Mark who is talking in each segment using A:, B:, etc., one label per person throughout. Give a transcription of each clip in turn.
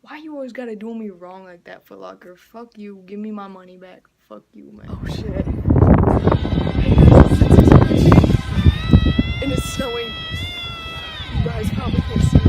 A: Why you always gotta do me wrong like that, Footlocker? Fuck you. Give me my money back. Fuck you, man. Oh shit. And it's snowing. You guys probably can't see me.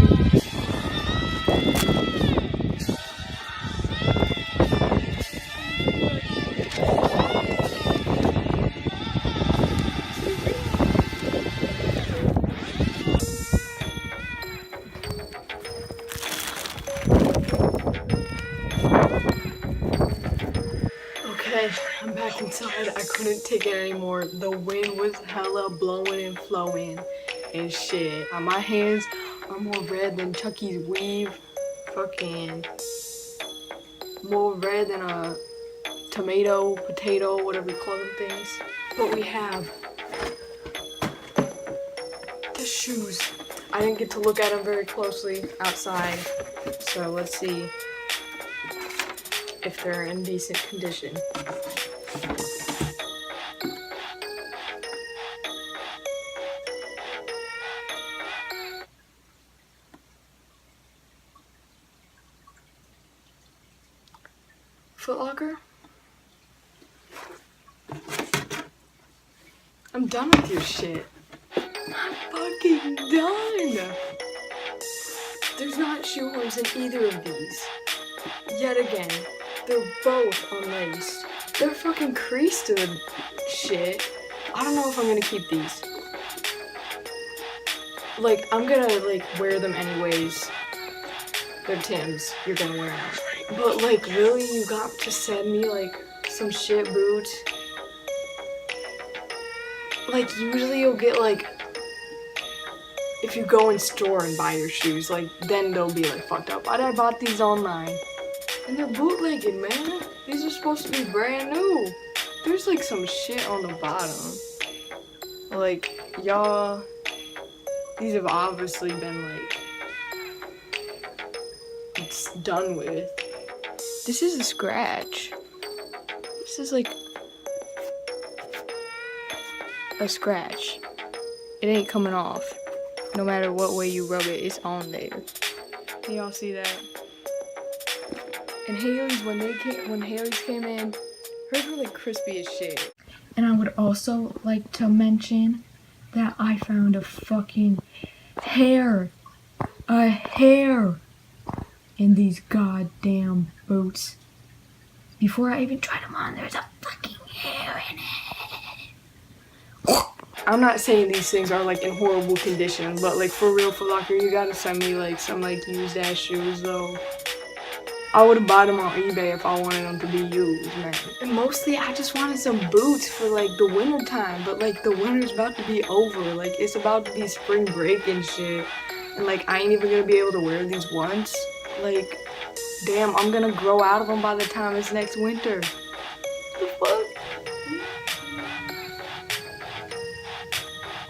A: Okay, I'm back inside. I couldn't take it anymore. The wind was hella blowing and flowing and shit. My hands are more red than Chucky's weave. Fucking more red than a tomato, potato, whatever you call them things. But we have the shoes. I didn't get to look at them very closely outside. So let's see if they're in decent condition. Footlocker? I'm done with your shit. I'm fucking done! There's not shoehorns in either of these. Yet again, they're both unlaced. They're fucking creased in the shit. I don't know if I'm gonna keep these. Like, I'm gonna, like, wear them anyways. They're Timbs. You're gonna wear them. But, like, really, you got to send me, like, some shit boots? Like, usually you'll get, like, if you go in store and buy your shoes, like, then they'll be, like, fucked up. I bought these online. And they're bootlegged, man. These are supposed to be brand new. There's, like, some shit on the bottom. Like, y'all, these have obviously been, like, it's done with. This is a scratch. This is, like, a scratch. It ain't coming off. No matter what way you rub it, it's on there. Can y'all see that? And Haley's, when Haley's came in, hers were like crispy as shit. And I would also like to mention that I found a fucking hair in these goddamn boots. Before I even tried them on, there's a fucking hair in it. I'm not saying these things are like in horrible condition, but like for real, Footlocker, you gotta send me like some like used ass shoes though. I would have bought them on eBay if I wanted them to be used, man. And mostly I just wanted some boots for like the winter time, but like the winter's about to be over. Like it's about to be spring break and shit. And like I ain't even gonna be able to wear these once. Like, damn, I'm gonna grow out of them by the time it's next winter. What the fuck?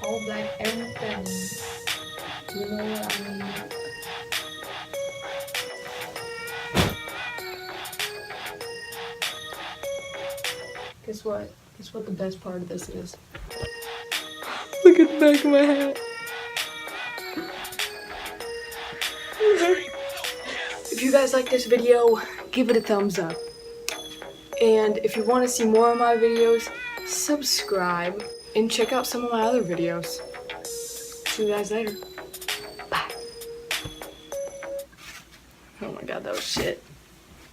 A: All black everything. You know what I mean? Guess what? Guess what the best part of this is? Look at the back of my hat. If you guys like this video, give it a thumbs up. And if you want to see more of my videos, subscribe and check out some of my other videos. See you guys later. Bye. Oh my god, that was shit.